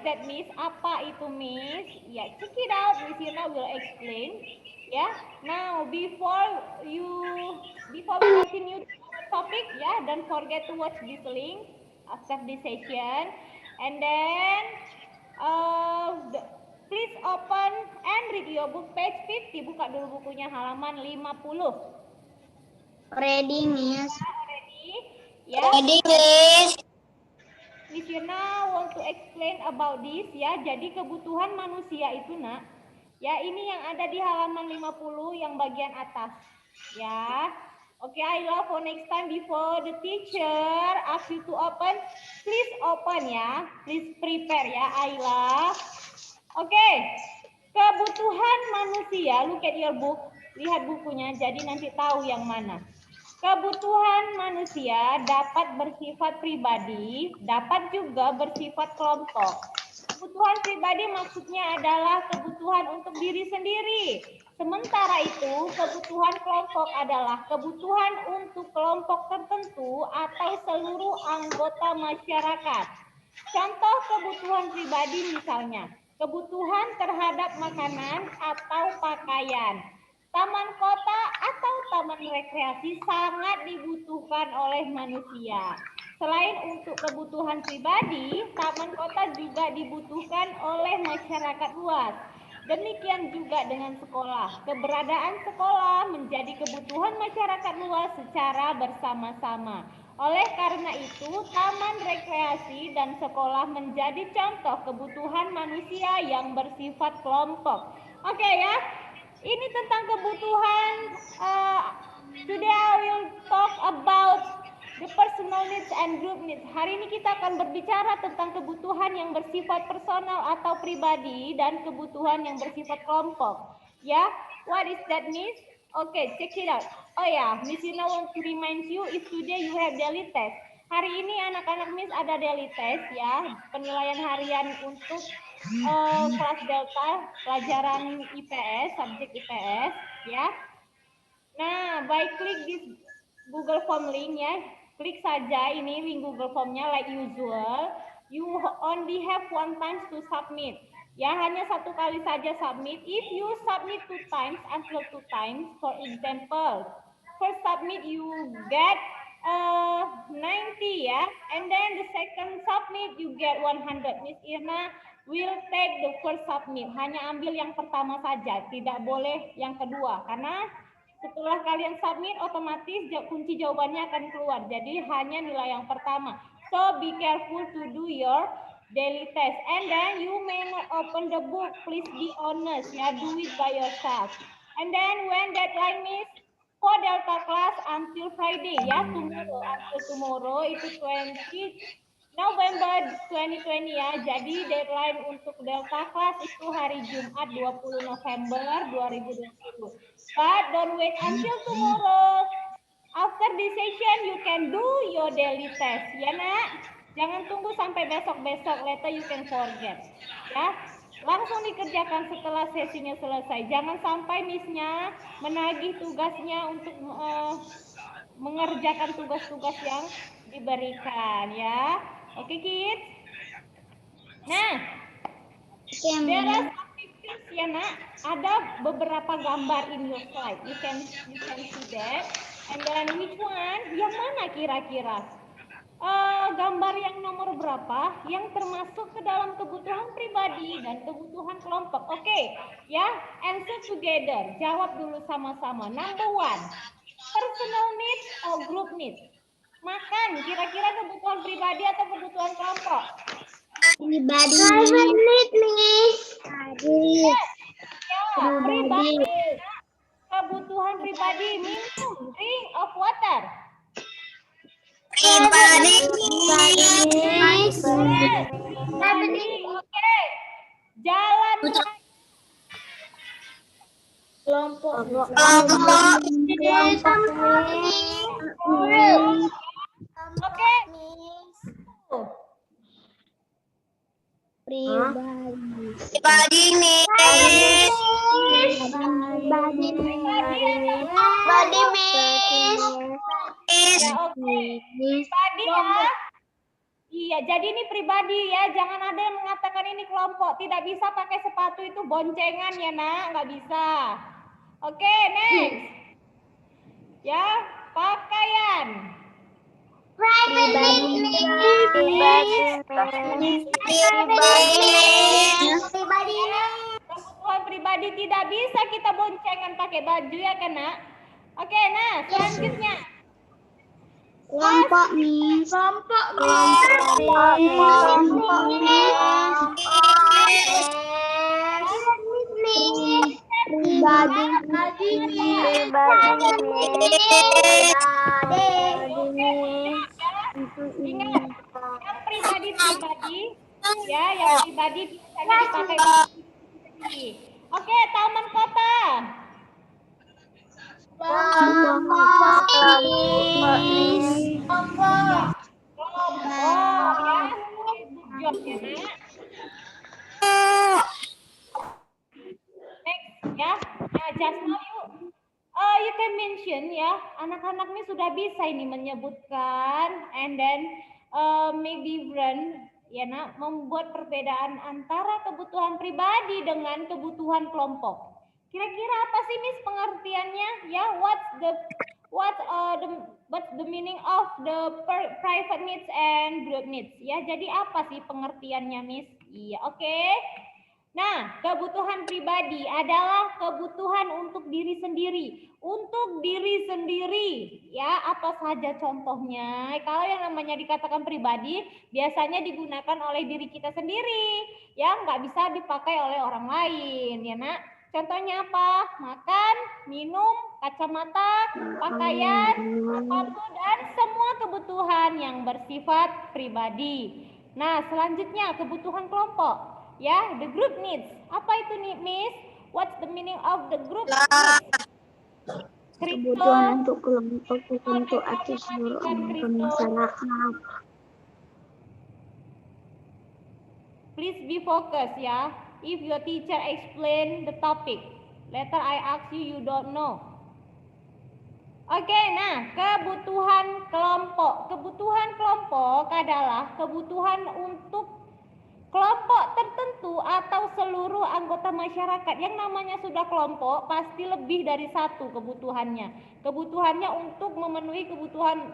that, Miss? Apa itu, Miss? Ya, check it out. Miss Yuna will explain. Ya, now before we continue the topic, ya, don't forget to watch this link after this session, and then please open and read your book page 50. Buka dulu bukunya halaman 50. Ready, Miss. Ready? Ya. Ready, Miss. Miss Yuna want to explain about this, ya. Jadi kebutuhan manusia itu, Nak, ya, ini yang ada di halaman 50 yang bagian atas, ya. Oke, Ayla, for next time before the teacher ask you to open, please open, ya. Please prepare, ya, Ayla. Oke, kebutuhan manusia, look at your book, lihat bukunya, jadi nanti tahu yang mana. Kebutuhan manusia dapat bersifat pribadi, dapat juga bersifat kelompok. Kebutuhan pribadi maksudnya adalah kebutuhan untuk diri sendiri. Sementara itu, kebutuhan kelompok adalah kebutuhan untuk kelompok tertentu atau seluruh anggota masyarakat. Contoh kebutuhan pribadi misalnya, kebutuhan terhadap makanan atau pakaian. Taman kota atau taman rekreasi sangat dibutuhkan oleh manusia. Selain untuk kebutuhan pribadi, taman kota juga dibutuhkan oleh masyarakat luas. Demikian juga dengan sekolah. Keberadaan sekolah menjadi kebutuhan masyarakat luas secara bersama-sama. Oleh karena itu, taman rekreasi dan sekolah menjadi contoh kebutuhan manusia yang bersifat kelompok. Oke, ya. Ini tentang kebutuhan. Today I will talk about the personal needs and group needs. Hari ini kita akan berbicara tentang kebutuhan yang bersifat personal atau pribadi dan kebutuhan yang bersifat kelompok. Ya, what is that, Miss? Okay, check it out. Oh ya, Miss Yuna want to remind you if today you have daily test. Hari ini anak-anak Miss ada daily test, ya, penilaian harian untuk kelas Delta, pelajaran IPS, subjek IPS, ya. Nah, by klik this Google Form link, ya, klik saja ini link Google Formnya like usual. You only have one time to submit. Ya, hanya satu kali saja submit. If you submit 2 times until 2 times, for example, first submit you get 90, ya, and then the second submit you get 100. Miss Irna will take the first submit. Hanya ambil yang pertama saja, tidak boleh yang kedua, karena setelah kalian submit otomatis kunci jawabannya akan keluar. Jadi hanya nilai yang pertama. So be careful to do your daily test. And then you may not open the book. Please be honest. Ya, do it by yourself. And then when deadline is for Delta class until Friday, ya, until tomorrow itu 20 November 2020, ya. Jadi deadline untuk Delta class itu hari Jumat 20 November 2020. But don't wait until tomorrow. After this session you can do your daily test, ya, Nak. Jangan tunggu sampai besok-besok, later you can forget. Ya, langsung dikerjakan setelah sesinya selesai. Jangan sampai Miss-nya menagih tugasnya untuk mengerjakan tugas-tugas yang diberikan, ya. Oke, kids. Nah, there are some pictures, ya, Nak. Ada beberapa gambar in your slide. You can see that. And then which one? Yang mana kira-kira? Gambar yang nomor berapa? Yang termasuk ke dalam kebutuhan pribadi dan kebutuhan kelompok. Oke, ya. Answer together. Jawab dulu sama-sama. Number 1. Personal needs or group needs? Makan, kira-kira kebutuhan pribadi atau kebutuhan kelompok? Pribadi. Miss. Yes. Ya, pribadi. Kebutuhan pribadi, minum, drink of water. Pribadi. Yes. Oke. Jalan. Kelompok. Oke. Pribadi, Miss. Pribadi, Miss. Ya, oke. Pribadi, ya. Iya, jadi ini pribadi ya, jangan ada yang mengatakan ini kelompok. Tidak bisa pakai sepatu itu boncengan ya nak, nggak bisa. Oke, next. Ya, pakaian. Pribadi, Kebutuhan pribadi tidak bisa kita boncengan pakai baju ya kan nak? Oke, nah selanjutnya. kelompok, Miss. Ingat, yang pribadi ya, yang pribadi biasanya dipakai pribadi. Oke, taman kota. Next ya, nah just now you can mention ya, anak-anak ini sudah bisa ini menyebutkan and then maybe Bren ya nak membuat perbedaan antara kebutuhan pribadi dengan kebutuhan kelompok. Kira-kira apa sih Miss pengertiannya ya? What's the meaning of the private needs and group needs ya? Jadi apa sih pengertiannya Miss? Iya, oke. Nah, kebutuhan pribadi adalah kebutuhan untuk diri sendiri. Untuk diri sendiri, ya apa saja contohnya? Kalau yang namanya dikatakan pribadi, biasanya digunakan oleh diri kita sendiri. Ya, nggak bisa dipakai oleh orang lain, ya nak. Contohnya apa? Makan, minum, kacamata, pakaian, sepatu, dan semua kebutuhan yang bersifat pribadi. Nah, selanjutnya kebutuhan kelompok. Ya, the group needs. Apa itu nih, Miss? What's the meaning of the group needs? Kebutuhan untuk kelompok tertentu atau seluruh masyarakat. Please be focused ya. If your teacher explain the topic, later I ask you, you don't know. Oke, nah kebutuhan kelompok. Kebutuhan kelompok adalah kebutuhan untuk kelompok tertentu atau seluruh anggota masyarakat. Yang namanya sudah kelompok pasti lebih dari satu kebutuhannya. Kebutuhannya untuk memenuhi kebutuhan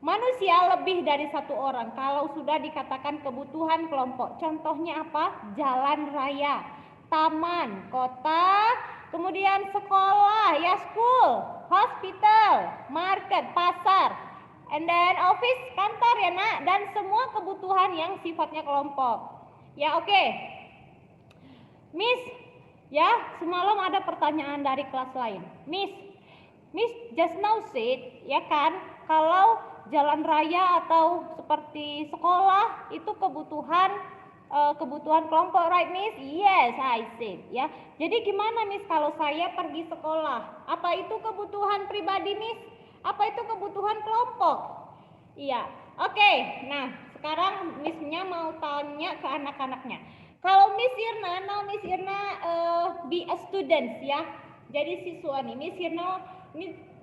manusia lebih dari satu orang. Kalau sudah dikatakan kebutuhan kelompok. Contohnya apa? Jalan raya, taman, kota, kemudian sekolah, ya school, hospital, market, pasar, and then office, kantor ya nak, dan semua kebutuhan yang sifatnya kelompok. Ya oke. Miss, ya semalam ada pertanyaan dari kelas lain. Miss just now said, ya kan, kalau jalan raya atau seperti sekolah itu kebutuhan kelompok, right Miss? Yes, I said, ya. Jadi gimana Miss kalau saya pergi sekolah? Apa itu kebutuhan pribadi Miss? Apa itu kebutuhan kelompok? Iya, oke. Nah, sekarang Miss-nya mau tanya ke anak-anaknya. Kalau Miss Irna, now Miss Irna be a student ya. Jadi siswa nih, Miss Irna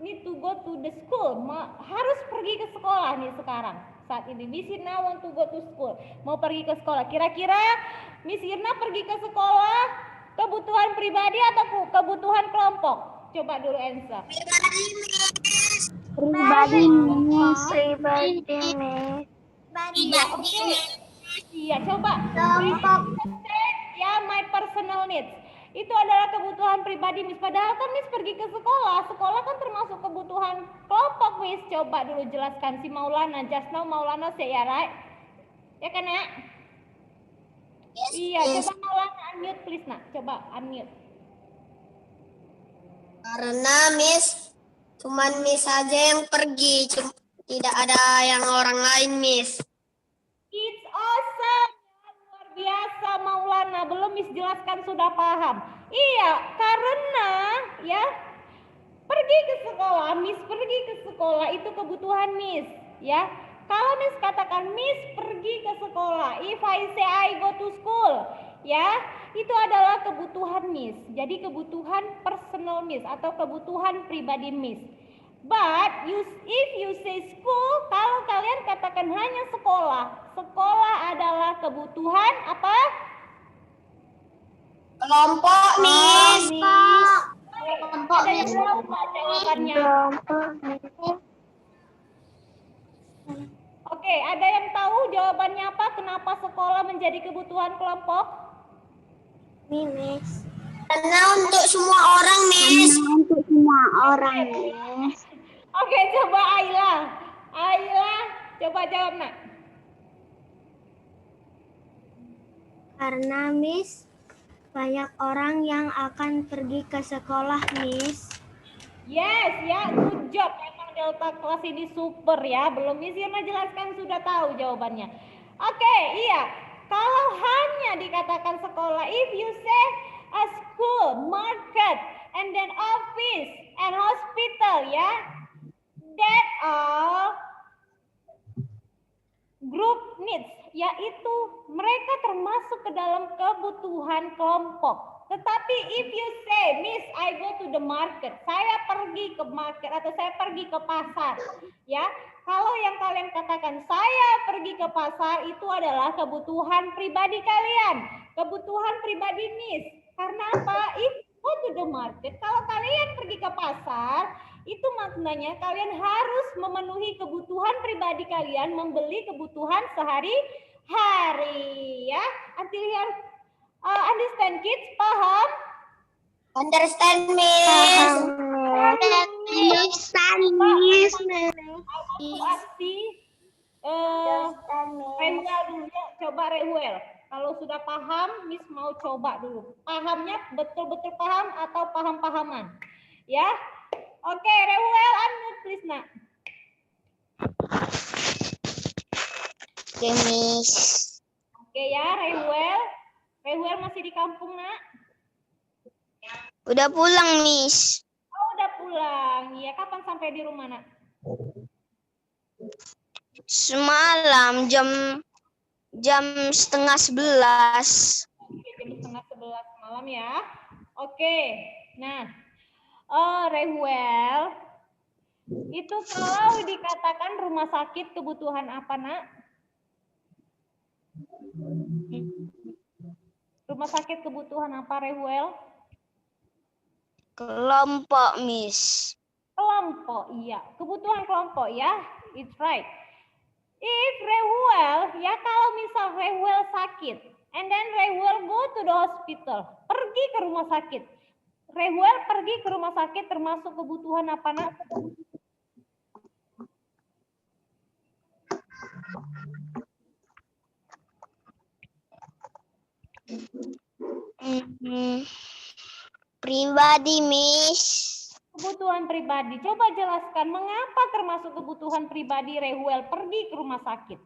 need to go to the school. Harus pergi ke sekolah nih sekarang. Saat ini Miss Irna want to go to school. Mau pergi ke sekolah. Kira-kira Miss Irna pergi ke sekolah kebutuhan pribadi atau kebutuhan kelompok? Coba dulu answer. Pribadi, Miss. Iya, oke. Iya, coba. Ya, my personal needs. Itu adalah kebutuhan pribadi, Miss. Padahal kan Miss pergi ke sekolah. Sekolah kan termasuk kebutuhan kelompok, Miss. Coba dulu jelaskan si Maulana. Just now Maulana say ya, right? Ya kan, nak? Yes, iya, yes. Coba Maulana unmute, please, nak. Coba unmute. Karena Miss, cuman Miss saja yang pergi. Tidak ada yang orang lain, Miss. It's awesome. Luar biasa Maulana. Belum Miss jelaskan sudah paham. Iya, karena ya pergi ke sekolah, Miss pergi ke sekolah itu kebutuhan Miss, ya. Kalau Miss katakan Miss pergi ke sekolah, if I say I go to school, ya, itu adalah kebutuhan Miss. Jadi kebutuhan personal Miss atau kebutuhan pribadi Miss. But if you say school, kalau kalian katakan hanya sekolah Sekolah adalah kebutuhan apa? Kelompok, Miss. Ada yang tahu nggak jawabannya? Oke, ada yang tahu jawabannya apa? Kenapa sekolah menjadi kebutuhan kelompok? Miss. Karena untuk semua orang, Miss. Untuk semua orang, Miss. Oke, coba Ayla. Ayla, coba jawab, Nak. Karena Miss, banyak orang yang akan pergi ke sekolah, Miss. Yes, ya, good job. Memang Delta kelas ini super ya. Belum Miss Irma jelaskan sudah tahu jawabannya. Oke, iya. Kalau hanya dikatakan sekolah, if you say a school, market, and then office and hospital, ya, that are group needs, yaitu mereka termasuk ke dalam kebutuhan kelompok. Tetapi if you say, Miss, I go to the market, saya pergi ke market atau saya pergi ke pasar, ya. Kalau yang kalian katakan saya pergi ke pasar itu adalah kebutuhan pribadi kalian, kebutuhan pribadi Miss. Karena apa? If you go to the market, kalau kalian pergi ke pasar, itu maknanya kalian harus memenuhi kebutuhan pribadi kalian, membeli kebutuhan sehari-hari, ya. Until here, understand kids? Paham? Understand, Miss. Aksi Rewel dulu, coba Rewel. Kalau sudah paham, Miss mau coba dulu. Pahamnya betul-betul paham atau paham-pahaman? Ya. Oke, Rewel, unmute please, Nak. Oke, Miss. Oke ya, Rewel. Rewel masih di kampung, Nak? Udah pulang, Miss. Oh, udah pulang. Iya, kapan sampai di rumah, Nak? Semalam jam setengah 11. Oke, jam setengah 11 malam ya. Oke, nah, Rewel, itu kalau dikatakan rumah sakit kebutuhan apa, Nak? Rumah sakit kebutuhan apa, Rewel? Kelompok, Miss. Kelompok, iya. Kebutuhan kelompok ya. It's right. If Rewel, ya kalau misal Rewel sakit, and then Rewel go to the hospital, pergi ke rumah sakit. Rewel pergi ke rumah sakit termasuk kebutuhan apa, Nak? Pribadi, Miss. Kebutuhan pribadi. Coba jelaskan mengapa termasuk kebutuhan pribadi Rewel pergi ke rumah sakit.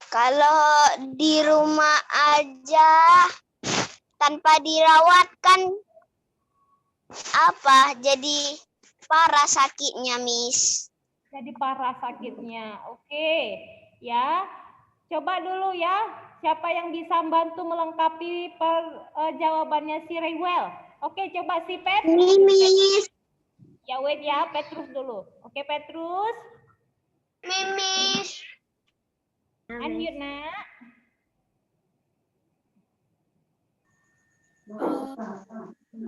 Kalau di rumah aja tanpa dirawat kan apa? Jadi parah sakitnya, Miss. Jadi parah sakitnya. Oke, ya. Coba dulu ya. Siapa yang bisa membantu melengkapi jawabannya si Rewel? Oke, coba si Petrus. Miss. Ya, wait ya, Petrus dulu. Oke, Petrus. Miss. Unmute, Nak.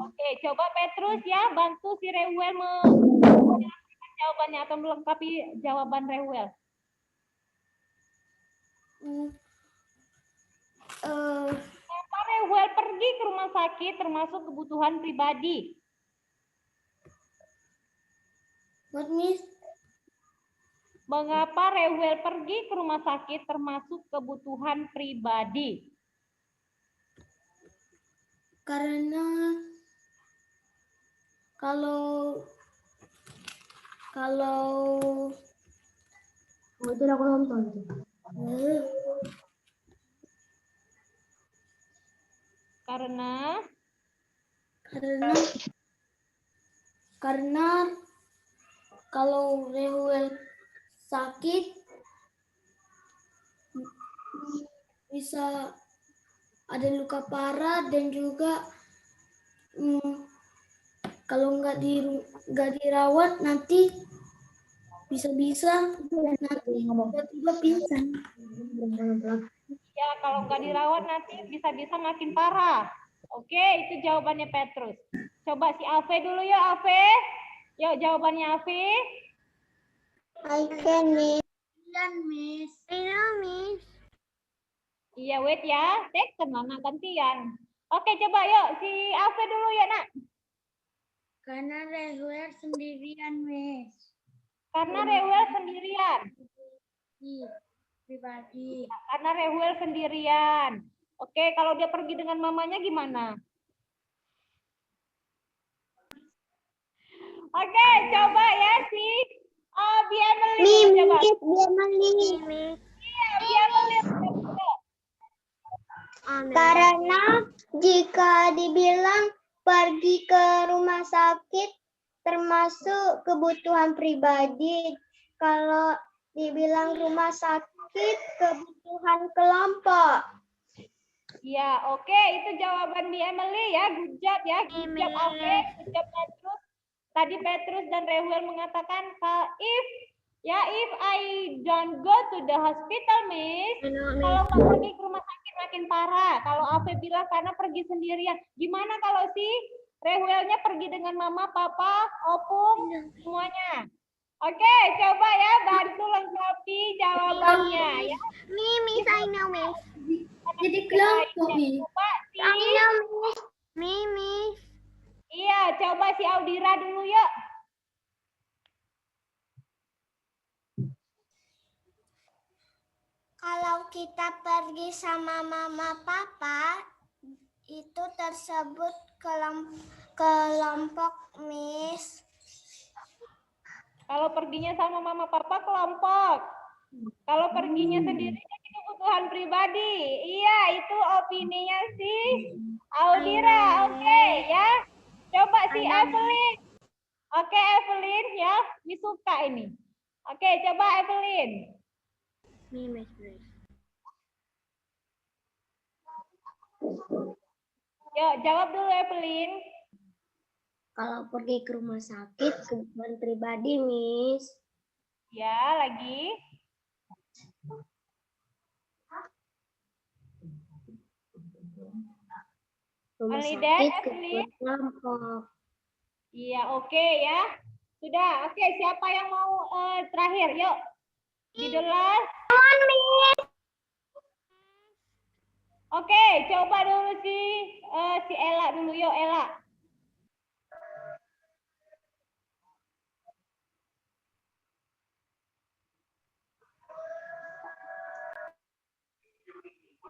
Oke, coba Petrus ya, bantu si Rewel menjelaskan jawabannya atau melengkapi jawaban Rewel. Kenapa Rewel pergi ke rumah sakit termasuk kebutuhan pribadi? What, Miss? Mengapa Rewel pergi ke rumah sakit termasuk kebutuhan pribadi? Karena kalau itu aku nonton. Karena kalau Rewel sakit bisa ada luka parah dan juga kalau nggak dirawat nanti Bisa-bisa tiba-tiba pingsan. Ya, kalau nggak dirawat nanti bisa-bisa makin parah. Oke, itu jawabannya Petrus. Coba si Ave dulu ya, Ave. Yuk, jawabannya Ave. I can, Miss. Miss. I know, Miss. Iya, wait ya. Second, mana gantian. Oke, coba yuk. Si Ave dulu ya, nak. Karena Reuel sendirian, Miss. Karena Reuel sendirian. Pribadi. Karena Reuel sendirian. Oke, kalau dia pergi dengan mamanya gimana? Oke, coba ya si Biemeli coba. Iya, Biemeli. Karena jika dibilang pergi ke rumah sakit termasuk kebutuhan pribadi, kalau dibilang rumah sakit kebutuhan kelompok. Ya, oke, itu jawaban Biemeli ya. Good job ya. Good job, oke. Good job, Petrus. Tadi Petrus dan Reuel mengatakan, if I don't go to the hospital, Miss, kalau nggak pergi ke rumah sakit makin parah. Kalau Ave bilang karena pergi sendirian, gimana kalau si Reuelnya pergi dengan mama, papa, opung, semuanya? Oke, coba ya bantu lengkapi jawabannya ya. Miss, I know, Miss. Jadi kelompok, Miss. Coba Miss. Iya, coba si Audira dulu yuk. Kalau kita pergi sama mama papa, itu tersebut kelompok, Miss. Kalau perginya sama mama papa kelompok. Kalau perginya sendiri jadi kebutuhan pribadi. Iya, itu opininya si Audira. Oke, ya. Coba si Evelyn. Oke, Evelyn ya. Ini suka ini. Oke, coba Evelyn. Miss. Yuk, jawab dulu Evelyn. Kalau pergi ke rumah sakit kebutuhan pribadi, Miss. Ya, lagi. Rumah Only sakit that, kebutuhan kelompok. Iya, oke ya. Sudah, oke. Siapa yang mau terakhir? Yuk. Di the last. Oke, coba dulu si Ella dulu. Yuk, Ella.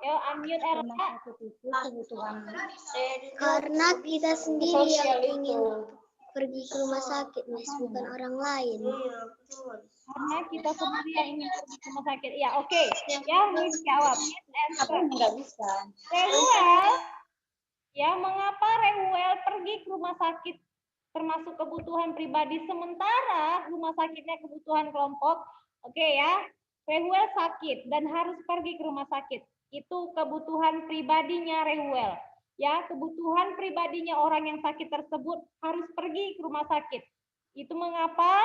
Yuk, unmute Ella. Karena kita sendiri yang ingin pergi ke rumah sakit, Miss, bukan orang lain. Karena kita sendiri yang ingin pergi ke rumah sakit. Ya, oke. Ya, Miss jawab. Nggak bisa. Reuel, ya mengapa Reuel pergi ke rumah sakit termasuk kebutuhan pribadi sementara rumah sakitnya kebutuhan kelompok? Oke ya, Reuel sakit dan harus pergi ke rumah sakit. Itu kebutuhan pribadinya Reuel. Ya, kebutuhan pribadinya orang yang sakit tersebut harus pergi ke rumah sakit. Itu mengapa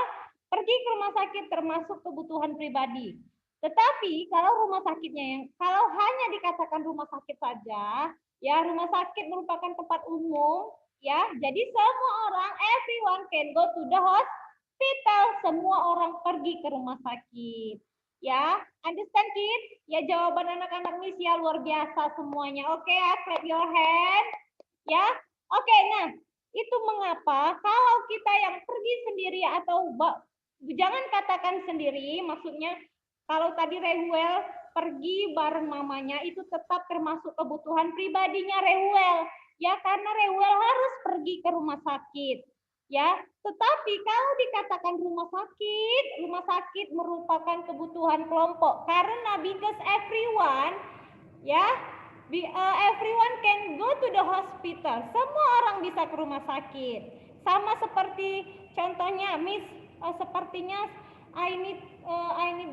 pergi ke rumah sakit termasuk kebutuhan pribadi. Tetapi kalau rumah sakitnya kalau hanya dikatakan rumah sakit saja, ya rumah sakit merupakan tempat umum, ya. Jadi semua orang, everyone can go to the hospital. Semua orang pergi ke rumah sakit. Ya, understand kids? Ya jawaban anak-anak Miss ya luar biasa semuanya. Oke, clap your hand. Ya, oke. Nah, itu mengapa kalau kita yang pergi sendiri atau jangan katakan sendiri, maksudnya kalau tadi Reuel pergi bareng mamanya itu tetap termasuk kebutuhan pribadinya Reuel. Ya, karena Reuel harus pergi ke rumah sakit. Ya, tetapi kalau dikatakan rumah sakit merupakan kebutuhan kelompok karena because everyone ya everyone can go to the hospital. Semua orang bisa ke rumah sakit. Sama seperti contohnya Miss sepertinya I need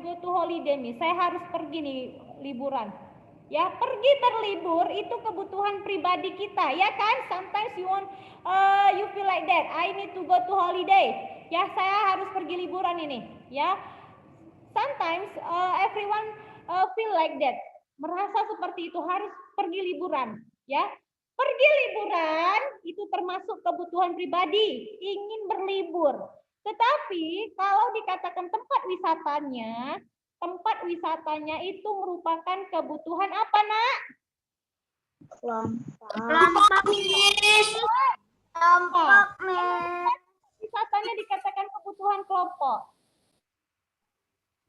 go to holiday Miss. Saya harus pergi nih liburan. Ya, pergi terlibur itu kebutuhan pribadi kita, ya kan? Sometimes you feel like that. I need to go to holiday. Ya, saya harus pergi liburan ini. Ya, sometimes everyone feel like that, merasa seperti itu, harus pergi liburan, ya. Pergi liburan itu termasuk kebutuhan pribadi, ingin berlibur. Tetapi kalau dikatakan tempat wisatanya itu merupakan kebutuhan apa, Nak? Kelompok, Miss. Kelompok, Miss. Wisatanya dikatakan kebutuhan kelompok.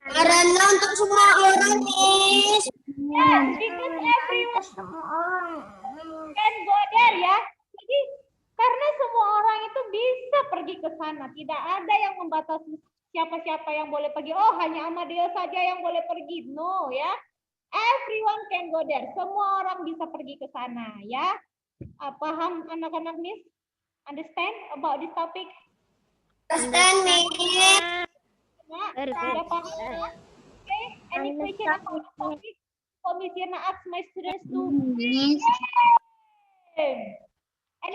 Karena untuk semua orang, Miss. Yes, because everyone can go there, ya. Jadi karena semua orang itu bisa pergi ke sana, tidak ada yang membatasi siapa-siapa yang boleh pergi. Oh, hanya Amadeo saja yang boleh pergi. No, ya. Everyone can go there. Semua orang bisa pergi ke sana, ya. Paham anak-anak, Miss? Understand about this topic? Understand, Miss. Nah, sudah paham? Okay, any question about this topic? Commissioner ask my students to any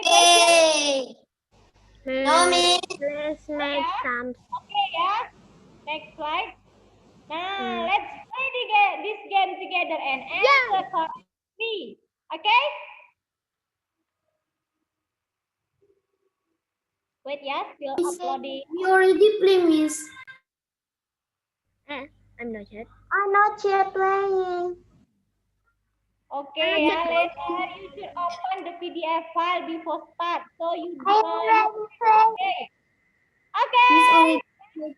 question? No, Miss. Let's make some. Okay, ya. Next slide. Nah, let's play this game together and answer correctly. Okay? Wait, ya, still uploading. You already play, Miss. I'm not yet. I'm not yet playing. Okay, ya, later you should open the PDF file before start. So you I'm ready playing. okay. Okay. Let's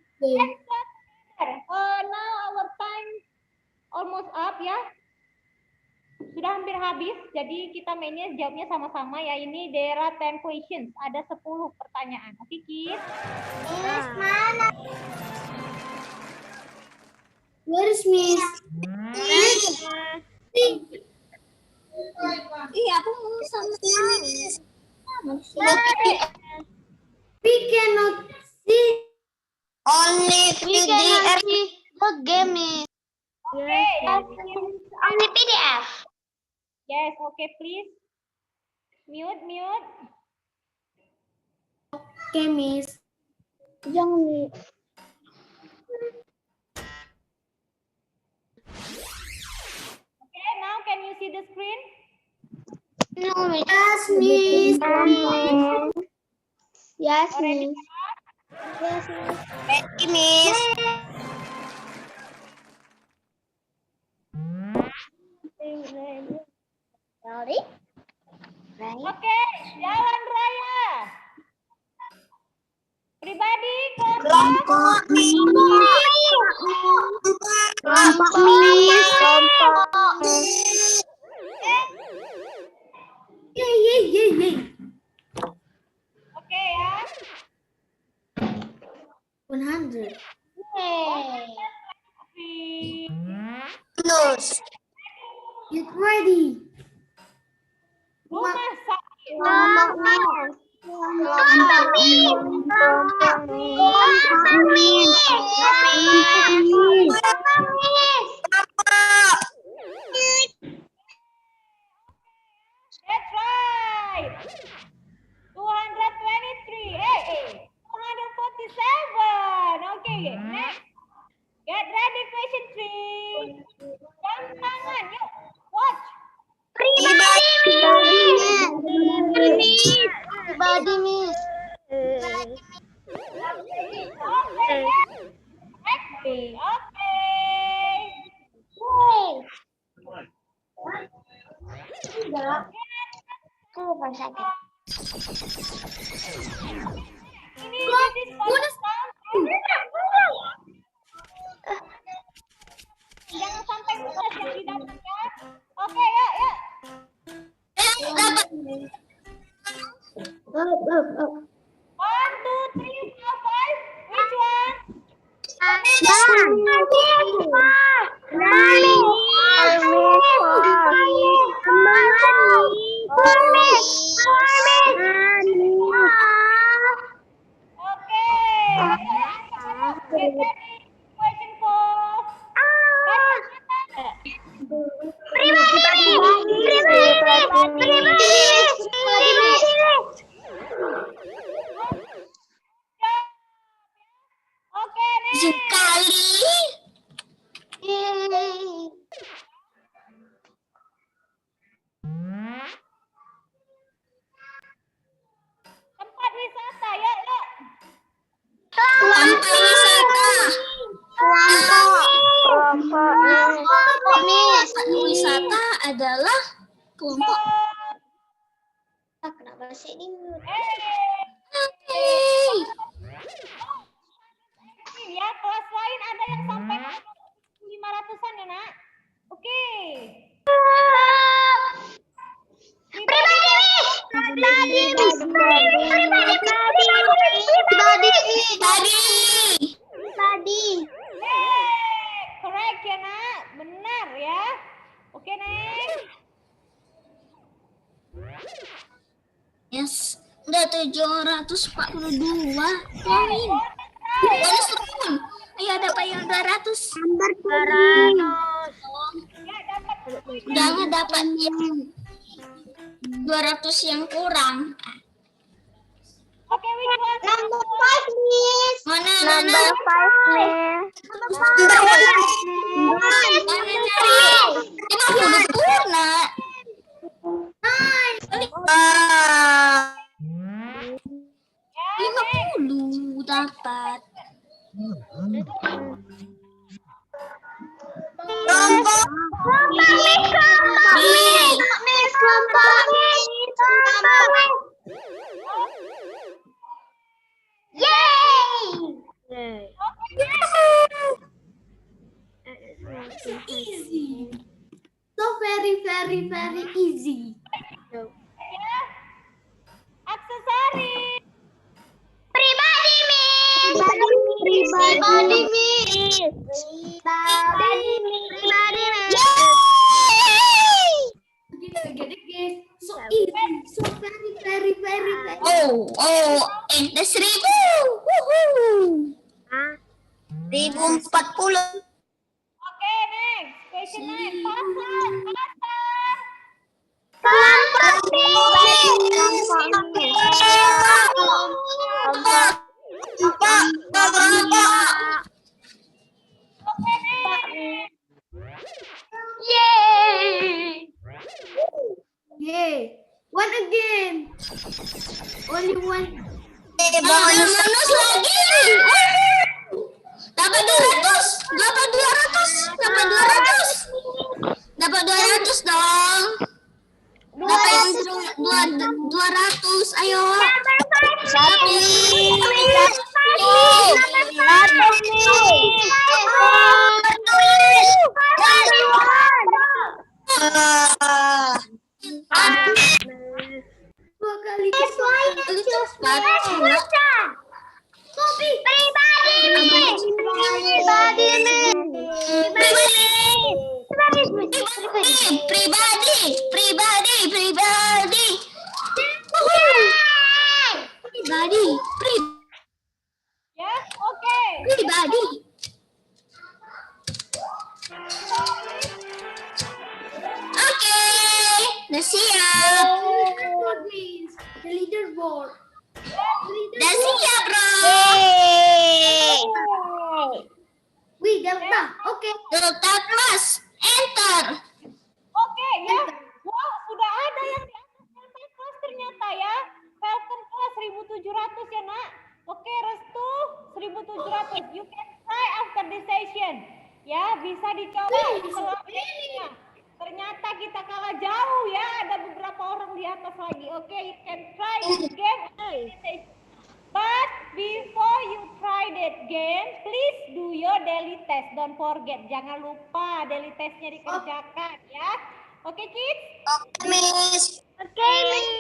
start together. Now our time almost up, ya. Sudah hampir habis, jadi kita mainnya jawabnya sama-sama, ya. Ini there are 10 questions, ada 10 pertanyaan. Oke, kids? Miss, mana? Where is Miss? Iya, aku mau sama Miss. We cannot see. Only PDF. The game is Okay. only PDF. Yes, okay, please. Mute. Okay, Miss. Jangan. Okay, now can you see the screen? No, yes, Miss. Yes, Already? Miss. Yes, Miss. Ready, Miss. Ready? Oke, jalan raya. Pribadi, Kelompok Miss. Kelompok Miss. Yeay. Oke, ya. 100. Three. Close. Get ready. Rumah sakit. That's right. 223. 247. Okay, next. Get ready, question 3. Jam tangan, yuk. Watch. Pribadi, Miss. Okay. Ini jangan sampai lunas yang didapat, ya. Oke, ya. 1, 2, 3, 4, 5. Which one? Okay. Get ready. Question 4. adalah kelompok. Kenapa sih ini? Hey. Ya, kelas lain ada yang sampai 500-an ya, Nak? Oke. Correct ya, Nak? Benar ya. Oke, next. Yes. Udah 742 poin. Bonus turun. Ayo dapat yang 200. Ya, dapat. Jangan dapat yang 200 yang kurang. Oke, which one? Number 5, Miss. Mana? Number 5, Miss. Mana cari? 50 purna. Ya, next. 50 dapat. Easy. So very easy. Ya. Aksesori. Again. So easy. So very. Ada 1000. Wuhu. 1040. Oke, next. Question 9. Oke, next. Yay. One again. Only one. Ada bonus lagi. Dapat 200 dong. Dapat yang 200. Ayo. Dua kali. Ya, oke. Oke, udah siap. The leaderboard. Udah siap, bro. Wih, Delta. Oke. Delta Class, enter. Oke, ya. Wow, sudah ada yang di atas Delta Class ternyata ya. Falcon Class 1700 ya, Nak. Oke, Restu 1700. You can try after the session. Ya, bisa dicoba selanjutnya. Ternyata kita kalah jauh ya. Ada beberapa orang di atas lagi. Oke, you can try this game after the session. But before you try that game, please do your daily test. Don't forget, jangan lupa daily testnya dikerjakan ya. Oke, kids? Miss. Oke, Miss.